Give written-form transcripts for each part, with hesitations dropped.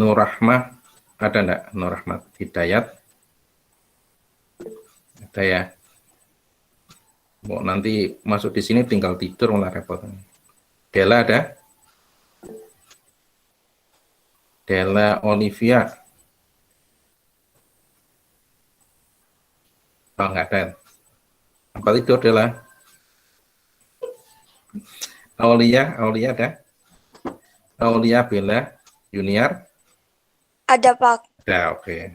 Nur Rahmah, ada enggak? Nur Rahmat Hidayat? Ada ya? Mau nanti masuk di sini tinggal tidur malah repot. Dela ada? Dela Olivia. Oh, enggak ada. Apa tidur Dela? Aulia ada? Aulia Bella Junior? Ada Pak. Ada, oke.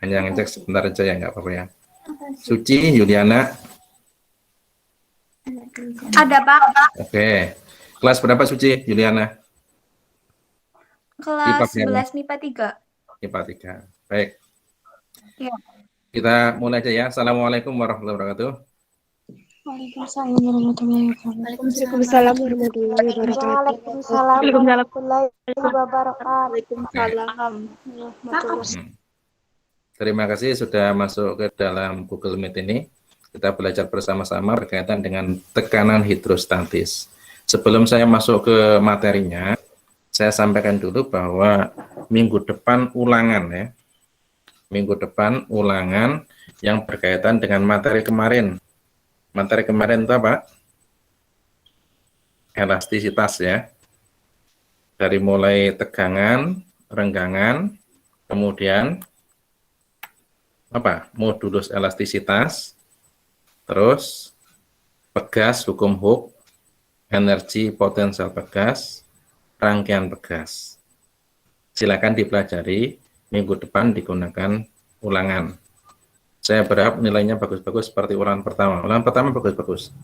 Hanya ngecek sebentar aja ya, nggak apa-apa ya. Suci Yuliana? Ada Pak. Oke. Kelas berapa Suci Yuliana? Kelas 11 MIPA 3. MIPA 3. Baik. Ya. Kita mulai aja ya. Assalamualaikum warahmatullahi wabarakatuh. Waalaikumsalam warahmatullahi wabarakatuh. Waalaikumsalam warahmatullahi wabarakatuh. Waalaikumsalam warahmatullahi wabarakatuh. Waalaikumsalam. Terima kasih sudah masuk ke dalam Google Meet ini. Kita belajar bersama-sama berkaitan dengan tekanan hidrostatis. Sebelum saya masuk ke materinya, saya sampaikan dulu bahwa minggu depan ulangan ya. Minggu depan ulangan yang berkaitan dengan materi kemarin. Materi kemarin itu apa? Elastisitas ya. Dari mulai tegangan, renggangan, kemudian apa? Modulus elastisitas, terus pegas, hukum Hooke, energi potensial pegas, rangkaian pegas. Silakan dipelajari, minggu depan digunakan ulangan. Saya berharap nilainya bagus-bagus seperti ulangan pertama. Ulangan pertama bagus-bagus.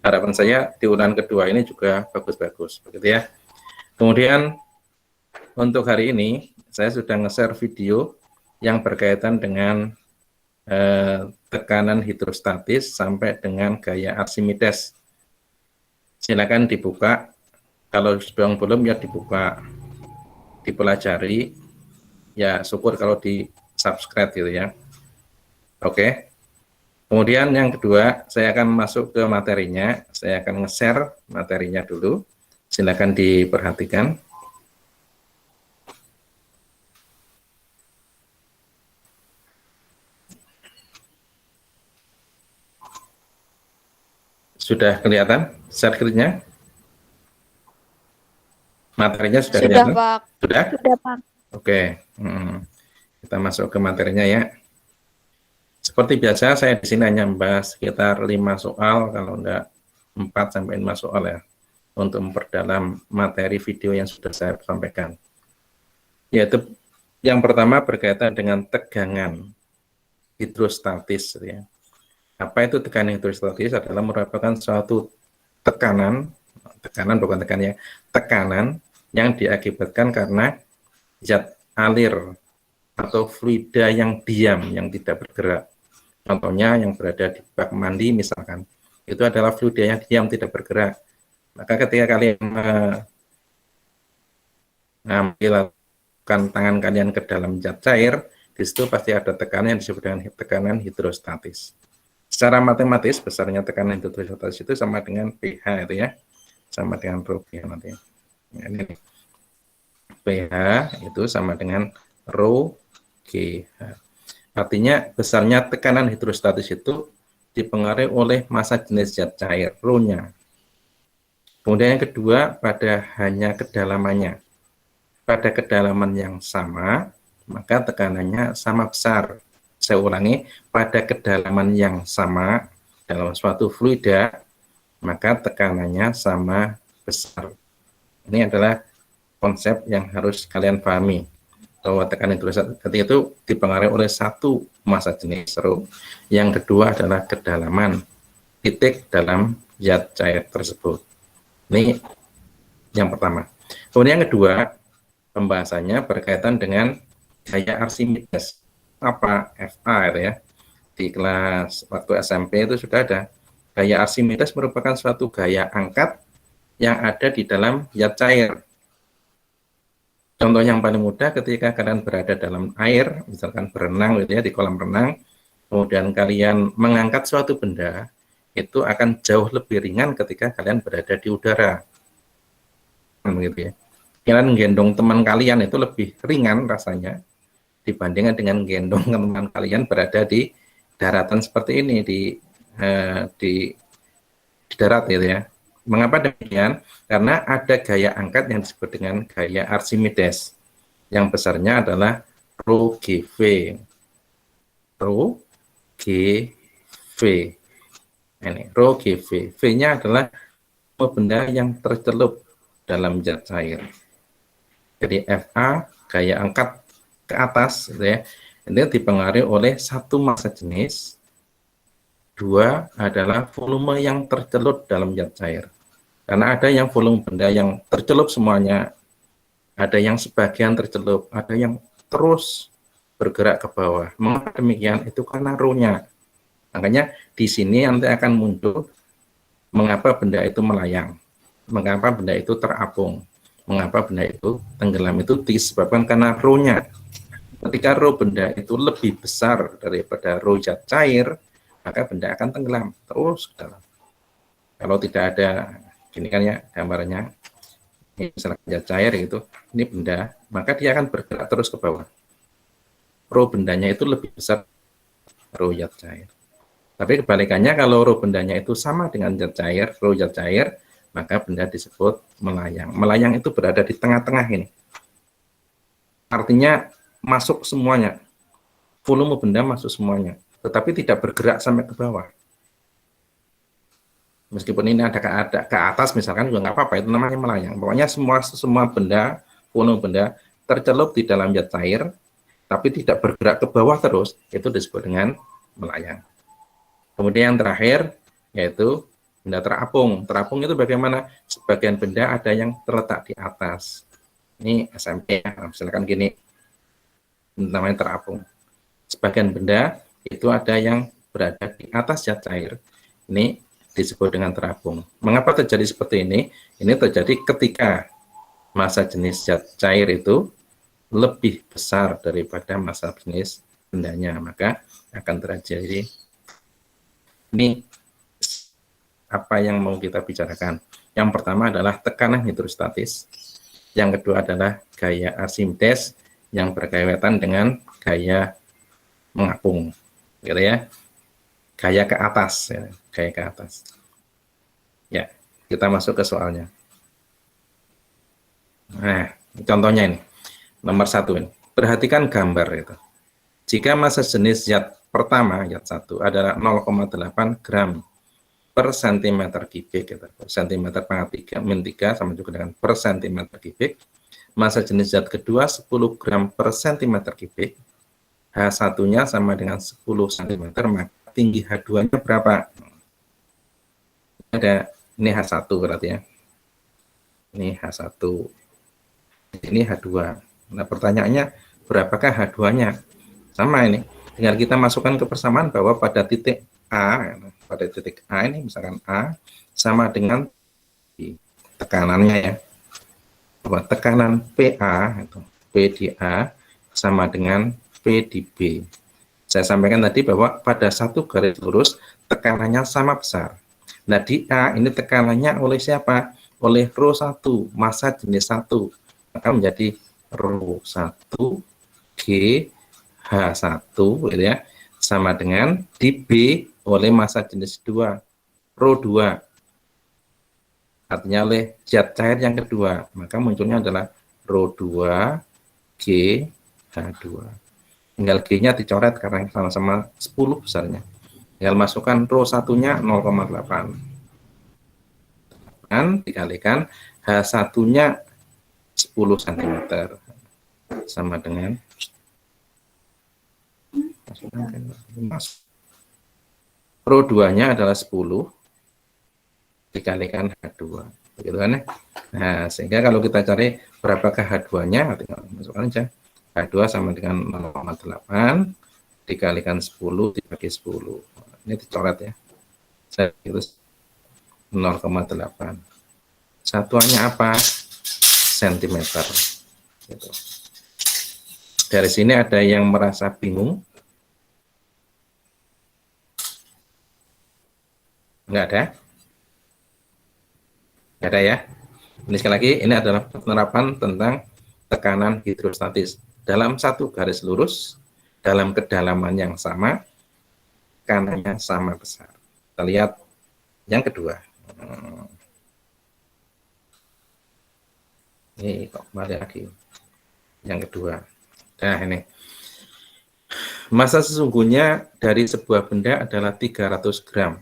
Harapan saya di ulangan kedua ini juga bagus-bagus, begitu ya. Kemudian untuk hari ini saya sudah nge-share video yang berkaitan dengan tekanan hidrostatis sampai dengan gaya Archimedes. Silakan dibuka. Kalau belum ya dibuka, dipelajari. Ya syukur kalau di subscribe gitu ya. Oke. Kemudian yang kedua, saya akan masuk ke materinya. Saya akan nge-share materinya dulu. Silakan diperhatikan. Sudah kelihatan slide-nya? Materinya sudah kelihatan? Pak. Sudah? Sudah Pak. Oke. Kita masuk ke materinya ya. Seperti biasa, saya di sini hanya membahas sekitar 5 soal, kalau enggak 4 sampai 5 soal ya, untuk memperdalam materi video yang sudah saya sampaikan. Yaitu yang pertama berkaitan dengan tegangan hidrostatis. Ya. Apa itu tekanan hidrostatis? Adalah merupakan suatu tekanan bukan tekanan ya, tekanan yang diakibatkan karena zat alir atau fluida yang diam, yang tidak bergerak. Contohnya yang berada di bak mandi misalkan, itu adalah fluida yang diam, tidak bergerak. Maka ketika kalian mengambilkan tangan kalian ke dalam zat cair, di situ pasti ada tekanan yang disebut dengan tekanan hidrostatis. Secara matematis, besarnya tekanan hidrostatis itu sama dengan pH itu ya, sama dengan rho pH nanti. Ya, ini pH itu sama dengan rho GH. Artinya besarnya tekanan hidrostatis itu dipengaruhi oleh massa jenis zat cair, rho-nya. Kemudian yang kedua, pada hanya kedalamannya. Pada kedalaman yang sama, maka tekanannya sama besar. Saya ulangi, pada kedalaman yang sama dalam suatu fluida, maka tekanannya sama besar. Ini adalah konsep yang harus kalian pahami. Bahwa tekanan hidrostatis itu dipengaruhi oleh satu massa jenis rho, yang kedua adalah kedalaman titik dalam zat cair tersebut. Ini yang pertama. Kemudian yang kedua, pembahasannya berkaitan dengan gaya Archimedes. Apa FA itu ya? Di kelas waktu SMP itu sudah ada. Gaya Archimedes merupakan suatu gaya angkat yang ada di dalam zat cair. Contoh yang paling mudah ketika kalian berada dalam air, misalkan berenang gitu ya, di kolam renang, kemudian kalian mengangkat suatu benda, itu akan jauh lebih ringan ketika kalian berada di udara. Begitu ya. Kalian gendong teman kalian itu lebih ringan rasanya dibandingkan dengan gendong teman kalian berada di daratan seperti ini, di darat gitu ya. Mengapa demikian? Karena ada gaya angkat yang disebut dengan gaya Archimedes yang besarnya adalah rho GV. Rho GV. Ini rho GV. V-nya adalah benda yang tercelup dalam zat cair. Jadi FA gaya angkat ke atas gitu ya. Ini dipengaruhi oleh satu massa jenis, dua adalah volume yang tercelup dalam zat cair. Karena ada yang volume benda yang tercelup semuanya, ada yang sebagian tercelup, ada yang terus bergerak ke bawah. Mengapa demikian? Itu karena rho-nya. Makanya di sini nanti akan muncul mengapa benda itu melayang, mengapa benda itu terapung, mengapa benda itu tenggelam, itu disebabkan karena rho-nya. Ketika rho benda itu lebih besar daripada rho zat cair, maka benda akan tenggelam terus ke dalam. Kalau tidak ada, gini kan ya gambarnya, ini misalnya zat cair itu, ini benda, maka dia akan bergerak terus ke bawah. Rho bendanya itu lebih besar rho zat cair. Tapi kebalikannya, kalau rho bendanya itu sama dengan zat cair, rho zat cair, maka benda disebut melayang. Melayang itu berada di tengah-tengah ini. Artinya masuk semuanya. Volume benda masuk semuanya, tetapi tidak bergerak sampai ke bawah. Meskipun ini ada ke atas misalkan juga nggak apa-apa, itu namanya melayang. Pokoknya semua benda, volume benda tercelup di dalam zat cair, tapi tidak bergerak ke bawah terus, itu disebut dengan melayang. Kemudian yang terakhir yaitu benda terapung. Terapung itu bagaimana? Sebagian benda ada yang terletak di atas. Ini SMP ya, misalkan gini, namanya terapung. Sebagian benda itu ada yang berada di atas zat cair. Ini disebut dengan terapung. Mengapa terjadi seperti ini? Ini terjadi ketika massa jenis zat cair itu lebih besar daripada massa jenis bendanya, maka akan terjadi ini. Apa yang mau kita bicarakan? Yang pertama adalah tekanan hidrostatis, yang kedua adalah gaya Archimedes yang berkaitan dengan gaya mengapung, gitu ya, gaya ke atas, ya, gaya ke atas. Ya, kita masuk ke soalnya. Nah, contohnya ini. Nomor 1 ini, perhatikan gambar itu. Jika massa jenis zat pertama, zat 1 adalah 0,8 gram per cm kubik, gitu. Cm pangkat 3 min 3 sama juga dengan per cm kubik. Massa jenis zat kedua 10 gram per cm kubik. H1-nya sama dengan 10 cm, maka tinggi H2-nya berapa? Ada, ini H1 berarti ya. Ini H1. Ini H2. Nah, pertanyaannya berapakah H2-nya? Sama ini. Tinggal kita masukkan ke persamaan bahwa pada titik A, ini misalkan A sama dengan tekanannya ya. Bahwa tekanan PA itu P di A sama dengan P di B. Saya sampaikan tadi bahwa pada satu garis lurus tekanannya sama besar. Nah, di A ini tekanannya oleh siapa? Oleh rho 1, massa jenis 1. Maka menjadi rho 1 G H1 gitu ya, sama dengan di B oleh massa jenis 2 rho 2, artinya oleh zat cair yang kedua, maka munculnya adalah rho 2 G H2. Tinggal G-nya dicoret karena sama-sama 10 besarnya. Tinggal masukkan rho 1-nya 0,8. Dan dikalikan H1-nya 10 cm sama dengan rho 2-nya adalah 10 dikalikan H2, begitu kan ya. Nah, sehingga kalau kita cari berapakah H2-nya, tinggal masukkan aja. H2 sama dengan 0,8 dikalikan 10 dibagi 10. Ini dicoret ya. Saya tulis 0,8. Satuannya apa? Sentimeter. Gitu. Dari sini ada yang merasa bingung? Enggak ada? Enggak ada ya? Ini sekali lagi, ini adalah penerapan tentang tekanan hidrostatis. Dalam satu garis lurus, dalam kedalaman yang sama, tekanannya sama besar. Kita lihat yang kedua. Ini kok kembali lagi. Yang kedua. Nah, ini. Massa sesungguhnya dari sebuah benda adalah 300 gram.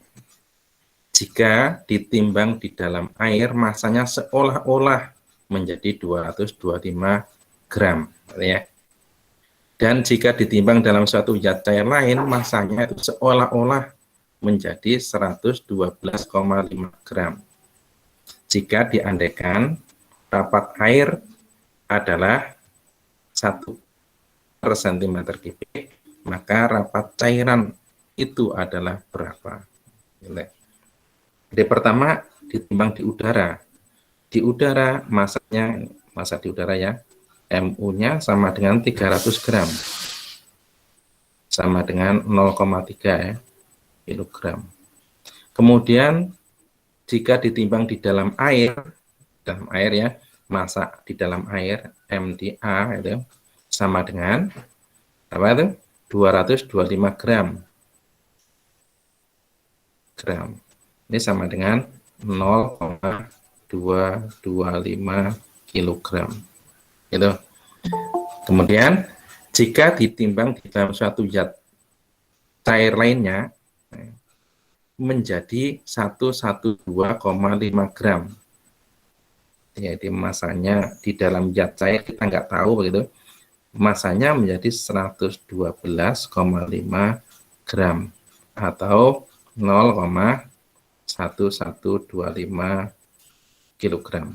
Jika ditimbang di dalam air, masanya seolah-olah menjadi 225 gram. Ya. Dan jika ditimbang dalam suatu zat cair lain, masanya itu seolah-olah menjadi 112,5 gram. Jika diandaikan rapat air adalah 1 per cm kubik, maka rapat cairan itu adalah berapa? Jadi pertama ditimbang di udara. Di udara masanya, massa di udara ya, MU-nya sama dengan 300 gram. Sama dengan 0,3 ya, kilogram. Kemudian jika ditimbang di dalam air ya, massa di dalam air MdA itu sama dengan apa itu? 225 gram. Ini sama dengan 0,225 kilogram. Gitu. Kemudian jika ditimbang di dalam suatu zat cair lainnya menjadi 112,5 gram. Jadi masanya di dalam zat cair kita nggak tahu begitu. Masanya menjadi 112,5 gram atau 0,1125 kilogram.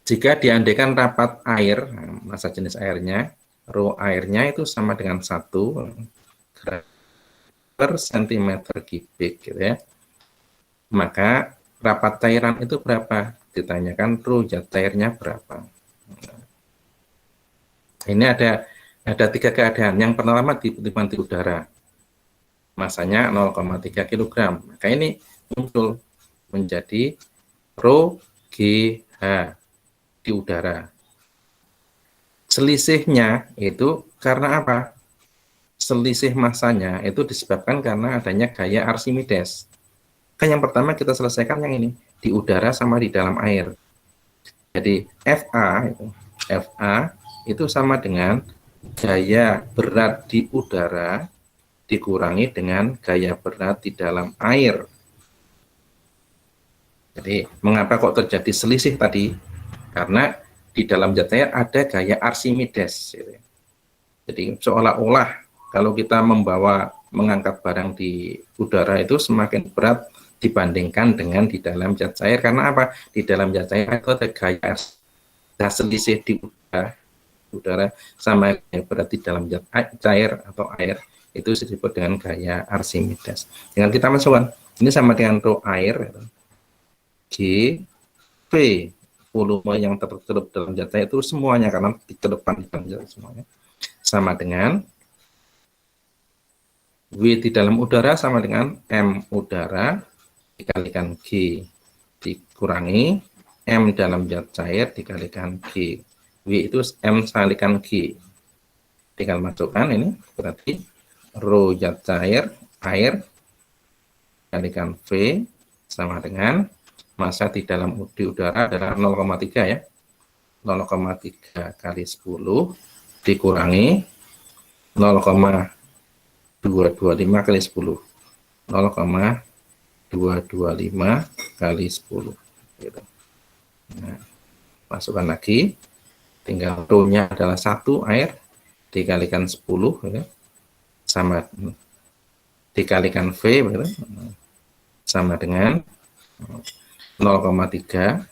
Jika diandaikan rapat air, massa jenis airnya, rho airnya itu sama dengan 1 gram per cm kubik, gitu ya. Maka rapat cairan itu berapa? Ditanyakan rho zat cairnya berapa. Ini ada 3 keadaan. Yang pertama ditimbang di udara. Masanya 0,3 kg. Maka ini muncul menjadi rho GH di udara. Selisihnya itu karena apa? Selisih massanya itu disebabkan karena adanya gaya Archimedes. Kan yang pertama kita selesaikan yang ini, di udara sama di dalam air. Jadi FA itu sama dengan gaya berat di udara dikurangi dengan gaya berat di dalam air. Jadi mengapa kok terjadi selisih tadi? Karena di dalam zat cair ada gaya Archimedes. Jadi seolah-olah kalau kita mengangkat barang di udara itu semakin berat dibandingkan dengan di dalam zat cair. Karena apa? Di dalam zat cair itu ada gaya selisih di udara sama gaya berat di dalam zat cair atau air itu disebut dengan gaya Archimedes. Dengan kita masukkan ini sama dengan rho air G V, volume yang tercelup dalam zat cair itu semuanya karena dikedepan di dalam zat semuanya sama dengan W di dalam udara sama dengan M udara dikalikan G dikurangi M dalam zat cair dikalikan G. W itu M kalikan G. Tinggal masukkan ini berarti rho zat cair air kalikan V sama dengan massa di dalam di udara adalah 0,3 ya. 0,3 kali 10 dikurangi 0,225 kali 10. 0,225 kali 10 gitu. Nah, masukkan lagi, tinggal rho-nya adalah 1 air dikalikan 10 ya, sama dikalikan V gitu, sama dengan 0,3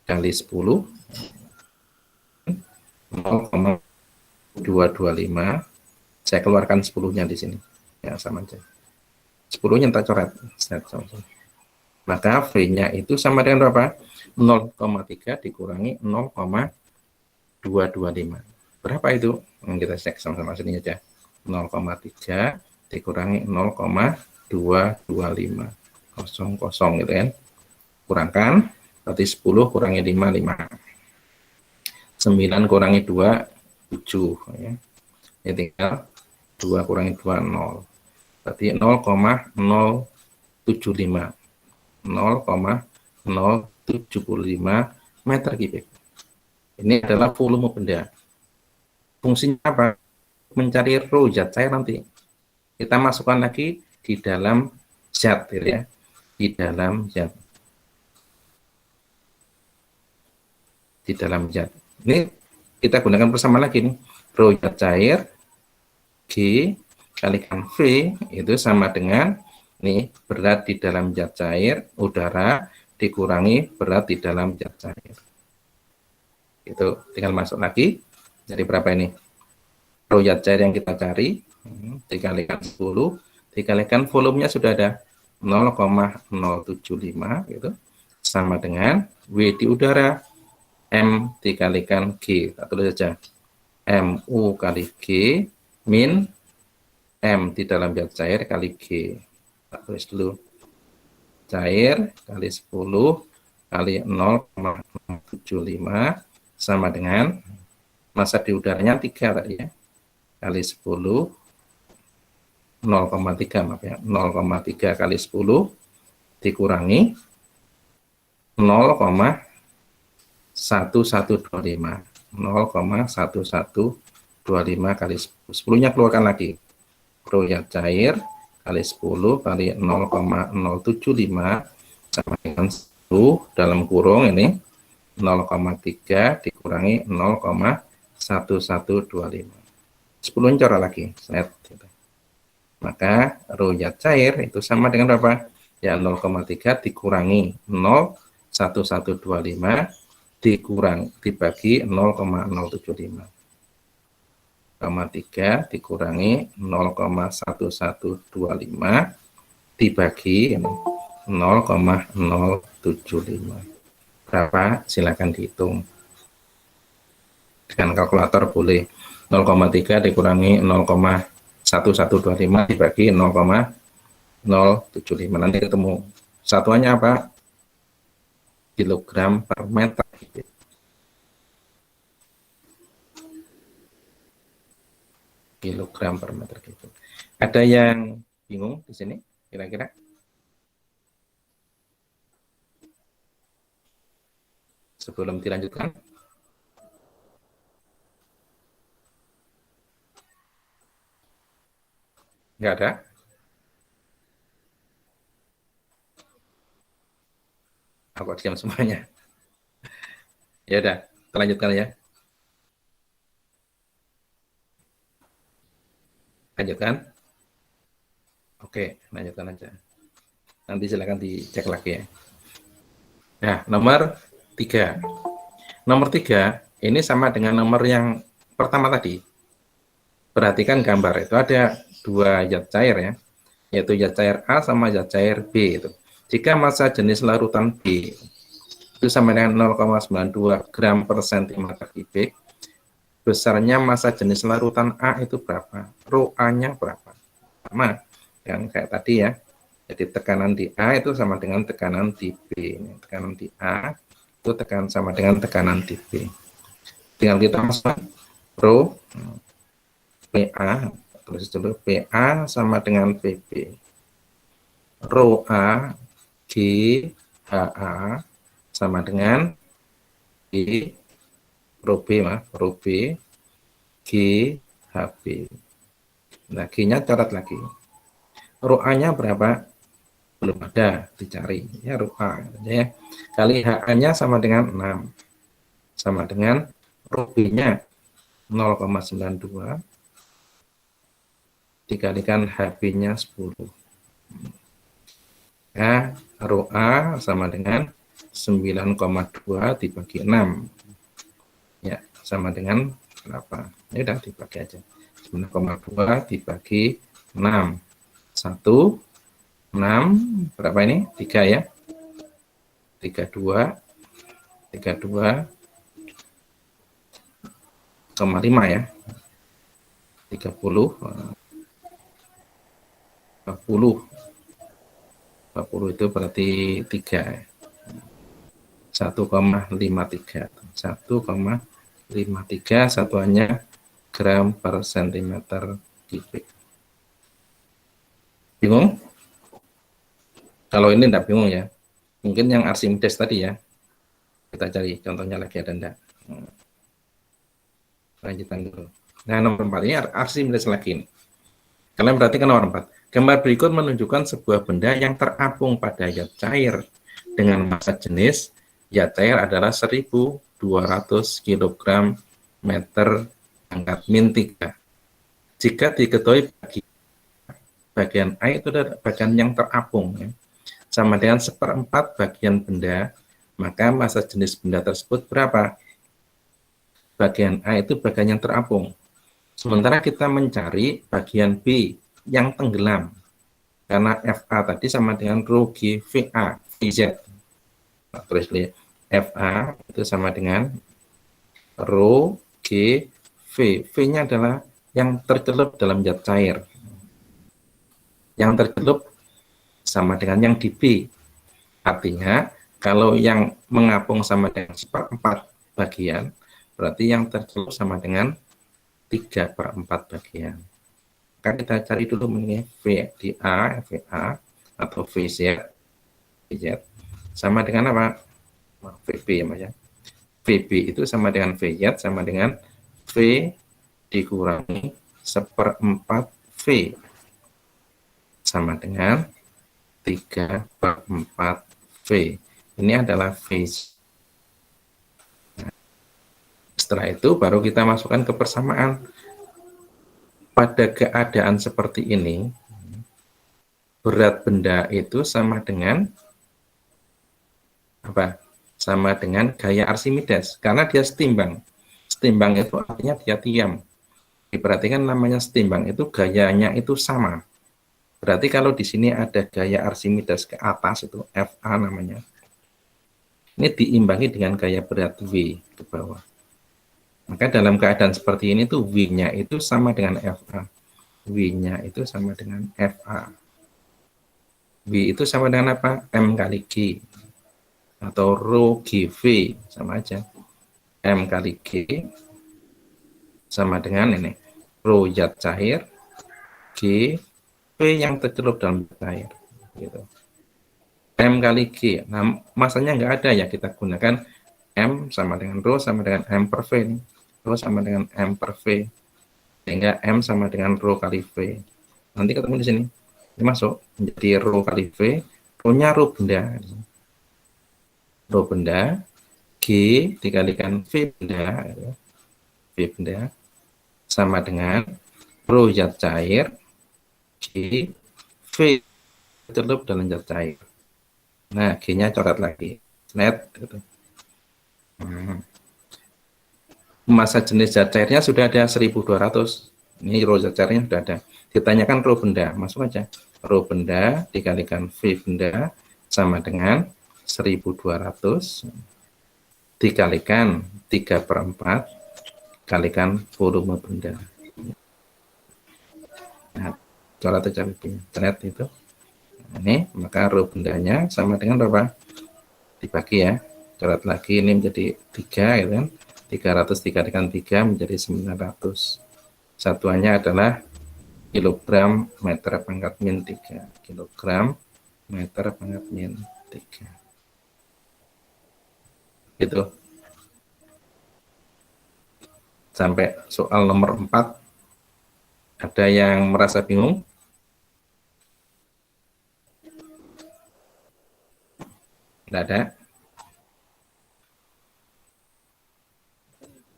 kali 10 0,225. Saya keluarkan 10-nya di sini ya, sama aja 10-nya tak coret. Maka V-nya itu sama dengan berapa? 0,3 dikurangi 0,225. Berapa itu? Kita cek sama-sama sini aja. 0,3 dikurangi 0,225. Kosong gitu kan. Kurangkan Berarti 10 kurangi 5, 5. 9 kurangi 2, 7. Ya. Ini tinggal 2 kurangi 2, 0. Berarti 0,075. 0,075 meter kubik. Ini adalah volume benda. Fungsinya apa? Mencari rho zat cair nanti. Kita masukkan lagi di dalam zat, ya. Di dalam zat. Di dalam zat. Ini kita gunakan bersama lagi nih. Rho zat cair G kalikan V itu sama dengan nih berat di dalam zat cair udara dikurangi berat di dalam zat cair. Itu tinggal masuk lagi. Jadi berapa ini? Rho zat cair yang kita cari dikalikan 10 dikalikan volumenya sudah ada 0,075 gitu sama dengan W di udara M dikalikan G. Kita tulis saja MU kali G min M di dalam zat cair kali G. Kita tulis dulu. Cair kali 10 kali 0,075 sama dengan massa di udaranya 3 tadi ya. Kali 10 0,3 maaf ya. 0,3 kali 10 dikurangi 0,1125. 0,1125 kali 10. 10-nya keluarkan lagi. Rho zat cair kali 10 kali 0,075 sama dengan 10 dalam kurung ini 0,3 dikurangi 0,1125. 10 corak lagi. Set. Maka rho zat cair itu sama dengan berapa? Ya 0,3 dikurangi 0,1125 dibagi 0,075. 0,3 dikurangi 0,1125 dibagi 0,075. Berapa? Silakan dihitung. Dengan kalkulator boleh. 0,3 dikurangi 0,1125 dibagi 0,075. Nanti ketemu. Satuannya apa? Kilogram per meter. Kilogram per meter kubik. Ada yang bingung di sini kira-kira? Sebelum dilanjutkan? Enggak ada? Aku diam semuanya. Ya udah, kita lanjutkan ya. Lanjutkan. Oke, lanjutkan aja. Nanti silakan dicek lagi ya. Nah, nomor 3. Nomor 3 ini sama dengan nomor yang pertama tadi. Perhatikan gambar itu ada dua zat cair ya, yaitu zat cair A sama zat cair B itu. Jika massa jenis larutan B itu sama dengan 0,92 gram per sentimeter kubik, besarnya massa jenis larutan A itu berapa? Rho A-nya berapa? Sama yang kayak tadi ya. Jadi tekanan di A itu sama dengan tekanan di B. Tekanan di A itu sama dengan tekanan di B. Tinggal kita masukkan rho PA, tulis dulu PA sama dengan PB. Rho A G HA sama dengan G rho B, rho B G HB. Nah, G-nya catat lagi. Rho A-nya berapa? Belum ada, dicari ya rho A ya. Kali HA-nya sama dengan 6. Sama dengan rho B-nya 0,92 dikalikan HB-nya 10. Ya, rho A sama dengan 9,2 dibagi 6. Ya, sama dengan berapa? Ya udah dibagi aja. 9,2 dibagi 6. 1 6 berapa ini? 3 ya. 32 32,5 ya. 30 40 itu berarti 3. 1,53. 1,53 satuannya gram per sentimeter kubik. Bingung? Kalau ini enggak bingung ya. Mungkin yang Archimedes tadi ya. Kita cari contohnya lagi ada enggak. Lanjutan dulu. Nah, nomor 4 ini Archimedes lagi nih. Kalian perhatikan nomor 4. Gambar berikut menunjukkan sebuah benda yang terapung pada zat cair dengan massa jenis zat cair adalah 1.200 kg meter pangkat min 3. Jika diketahui bagian A itu adalah bagian yang terapung ya, sama dengan 1/4 bagian benda, maka massa jenis benda tersebut berapa? Bagian A itu bagian yang terapung. Sementara kita mencari bagian B yang tenggelam. Karena FA tadi sama dengan rho G VA, VZ. Nah, tulis lihat. FA itu sama dengan rho G V. V-nya adalah yang tercelup dalam zat cair. Yang tercelup sama dengan yang di B. Artinya, kalau yang mengapung sama dengan 1/4 bagian, berarti yang tercelup sama dengan 3/4 bagian. Maka kita cari dulu mengenai V di A, VA, atau VZ. VZ sama dengan apa? VB ya Mas ya. VB itu sama dengan VZ sama dengan V dikurangi 1/4 V sama dengan 3/4 V. Ini adalah VZ. Setelah itu baru kita masukkan ke persamaan. Pada keadaan seperti ini, berat benda itu sama dengan apa? Sama dengan gaya Archimedes, karena dia setimbang. Setimbang itu artinya dia diam. Diperhatikan namanya setimbang itu gayanya itu sama. Berarti kalau di sini ada gaya Archimedes ke atas itu FA namanya. Ini diimbangi dengan gaya berat V ke bawah. Maka dalam keadaan seperti ini tuh V-nya itu sama dengan FA. V-nya itu sama dengan FA. V itu sama dengan apa? M kali G. Atau rho GV. Sama aja. M kali G sama dengan ini. Rho zat cair. G. V yang tercelup dalam zat cair. Gitu. M kali G. Nah, masanya nggak ada ya. Kita gunakan M sama dengan rho sama dengan M per V. Nih. Rho sama dengan M per V. Sehingga M sama dengan rho kali V. Nanti ketemu di sini. Ini masuk menjadi rho kali V. Rho-nya rho benda. Rho benda. G dikalikan V benda. V benda. Sama dengan rho zat cair. G. V tercelup dalam zat cair. Nah, G-nya coret lagi. Net. Gitu. Massa jenis zat cairnya sudah ada 1.200. Ini rho zat cairnya sudah ada. Ditanyakan rho benda, masuk aja. Rho benda dikalikan V benda sama dengan 1.200 dikalikan 3/4 kalikan volume benda. Nah, coret aja net itu. Ini maka rho bendanya sama dengan berapa? Dibagi ya. Coret lagi ini menjadi 3 gitu kan. 300 dikalikan 3 menjadi 900. Satuannya adalah kilogram meter pangkat min 3. Kilogram meter pangkat min 3. Gitu. Sampai soal nomor 4. Ada yang merasa bingung? Tidak ada?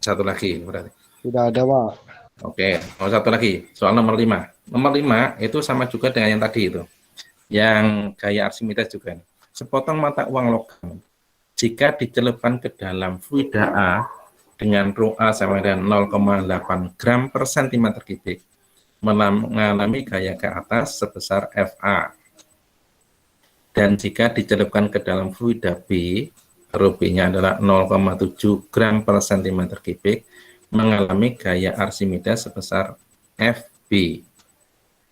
Satu lagi berarti. Sudah ada, Pak. Oke, satu lagi. Soal nomor 5. Nomor 5 itu sama juga dengan yang tadi itu. Yang gaya Archimedes juga. Sepotong mata uang logam jika dicelupkan ke dalam fluida A dengan rho A sama dengan 0,8 gram per sentimeter kubik mengalami gaya ke atas sebesar FA. Dan jika dicelupkan ke dalam fluida B, rho B-nya adalah 0,7 gram per sentimeter kubik, mengalami gaya Archimedes sebesar FB.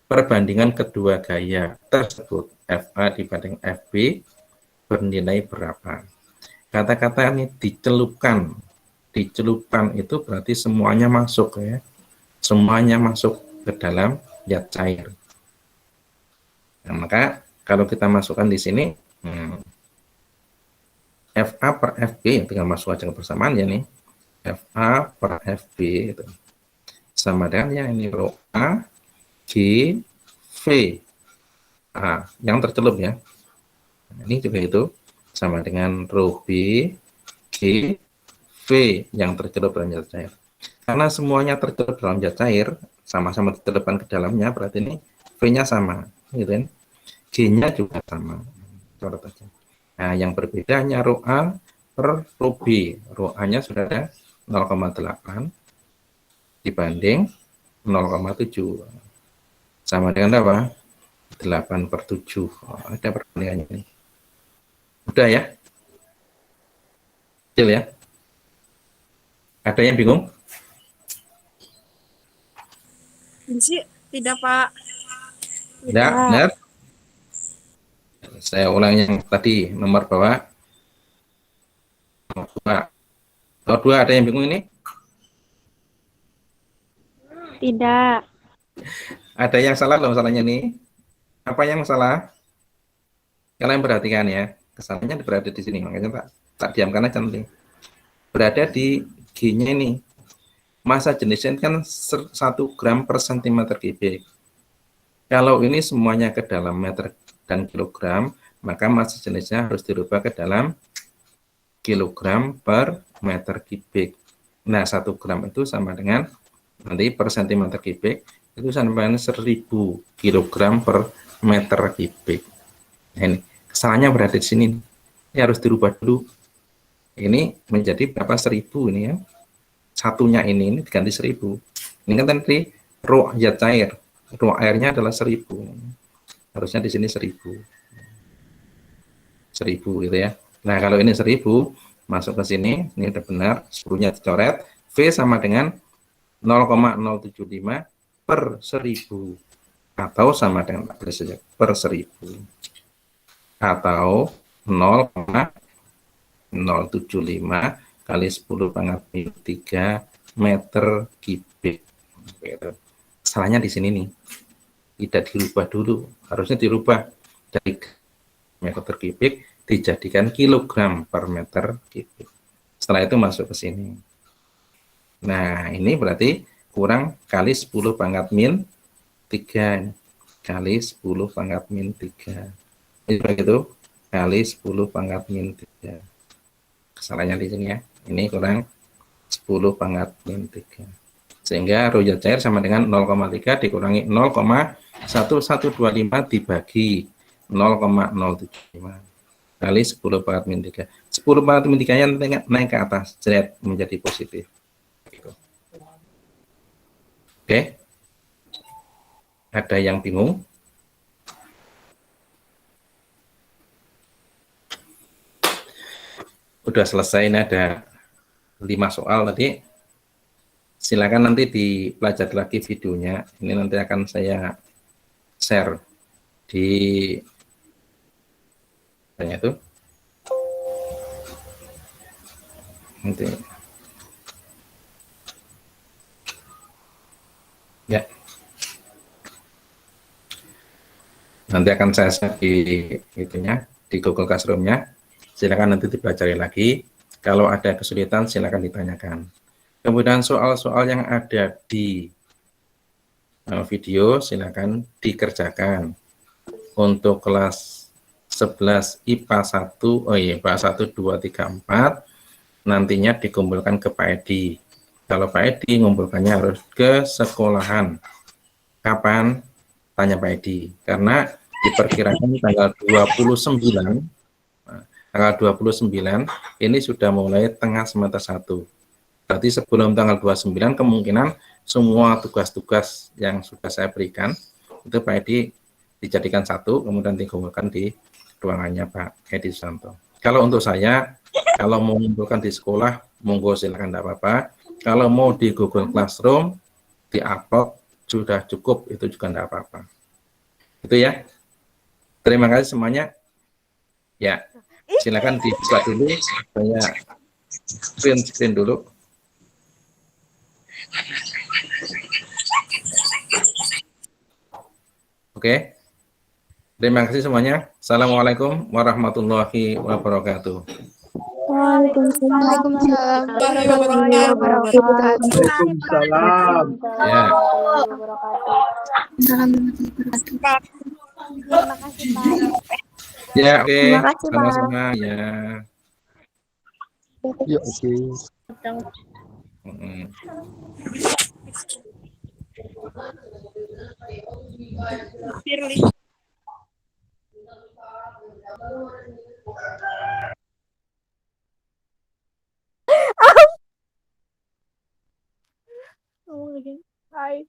Perbandingan kedua gaya tersebut, FA dibanding FB, bernilai berapa? Kata-kata ini dicelupkan. Dicelupkan itu berarti semuanya masuk ya. Semuanya masuk ke dalam zat cair. Nah, maka kalau kita masukkan di sini, FA per FB, tinggal masuk aja ke persamaan ya nih. FA per FB itu sama dengan yang ini rho A G V A yang tercelup ya. Nah, ini juga itu sama dengan rho B G V yang tercelup dalam zat cair. Karena semuanya tercelup dalam zat cair, sama-sama dicelupkan ke dalamnya, berarti ini V-nya sama, gitu kan? G-nya juga sama. Coret aja. Nah, yang berbeda hanya rho A per rho B. Rho A-nya sudah ada 0,8 dibanding 0,7. Sama dengan apa? 8 per 7. Oh, ada perbandingannya ini. Udah ya? Kecil ya? Ada yang bingung? Tidak, Pak. Tidak, benar? Saya ulang yang tadi, nomor bawah. Nomor 2 ada yang bingung ini? Tidak. Ada yang salah loh masalahnya nih. Apa yang salah? Kalian perhatikan ya. Kesalahannya berada di sini, makanya tak diamkan aja nanti. Berada di G-nya ini. Massa jenisnya kan 1 gram per sentimeter kubik. Kalau ini semuanya ke dalam meter dan kilogram, maka massa jenisnya harus dirubah ke dalam kilogram per meter kubik. Nah, 1 gram itu sama dengan nanti per sentimeter kubik itu sama dengan 1000 kilogram per meter kubik. Nah, ini kesalahannya berada di sini. Ini harus dirubah dulu. Ini menjadi berapa? 1000 ini ya. Satunya ini diganti 1000. Ini kan tadi rho zat cair. Rho airnya adalah 1000. Harusnya di sini 1000. 1000 gitu ya. Nah, kalau ini 1000 masuk ke sini, ini udah benar, 10-nya dicoret. V sama dengan 0,075 per 1000 atau sama dengan per 1000 atau 0,075 kali 10 pangkat 3 meter kubik. Salahnya di sini nih, tidak dirubah dulu, harusnya dirubah dari meter kubik dijadikan kilogram per meter kubik. Setelah itu masuk ke sini. Nah, ini berarti kurang kali 10 pangkat min 3 kali 10 pangkat min 3. Ini begitu kali 10 pangkat min 3. Kesalahannya di sini ya. Ini kurang 10 pangkat min 3. Sehingga rho zat cair sama dengan 0,3 dikurangi 0,1125 dibagi 0,075 kali 10 pangkat min 3. 10 pangkat min 3 nya naik ke atas, jret menjadi positif. Oke. Ada yang bingung? Udah selesai, ini ada 5 soal tadi. Silakan nanti dipelajari lagi videonya. Ini nanti akan saya share di itu. Nanti. Ya. Nanti akan saya share di itunya, di Google Classroom-nya. Silakan nanti dipelajari lagi. Kalau ada kesulitan silakan ditanyakan. Kemudian soal-soal yang ada di video silakan dikerjakan. Untuk kelas 11 IPA 1, IPA 1, 2, 3, 4 nantinya dikumpulkan ke Pak Edi. Kalau Pak Edi ngumpulkannya harus ke sekolahan. Kapan? Tanya Pak Edi. Karena diperkirakan tanggal 29 ini sudah mulai tengah semester 1. Berarti sebelum tanggal 29 kemungkinan semua tugas-tugas yang sudah saya berikan itu Pak Edi dijadikan satu, kemudian dikumpulkan di ruangannya Pak Edi Susanto. Kalau untuk saya, kalau mau mengumpulkan di sekolah, monggo silakan, tidak apa-apa. Kalau mau di Google Classroom, di-upload sudah cukup, itu juga tidak apa-apa. Itu ya. Terima kasih semuanya. Ya, Silakan dibuka dulu, saya print screen dulu. Oke. Terima kasih semuanya. Assalamualaikum warahmatullahi wabarakatuh. Waalaikumsalam warahmatullahi wabarakatuh. Waalaikumsalam. Ya. Terima kasih, Pak. Ya, oke. Terima kasih, Pak. Sama-sama ya. Ya, oke. Mm-mm. Oh, again. Hi.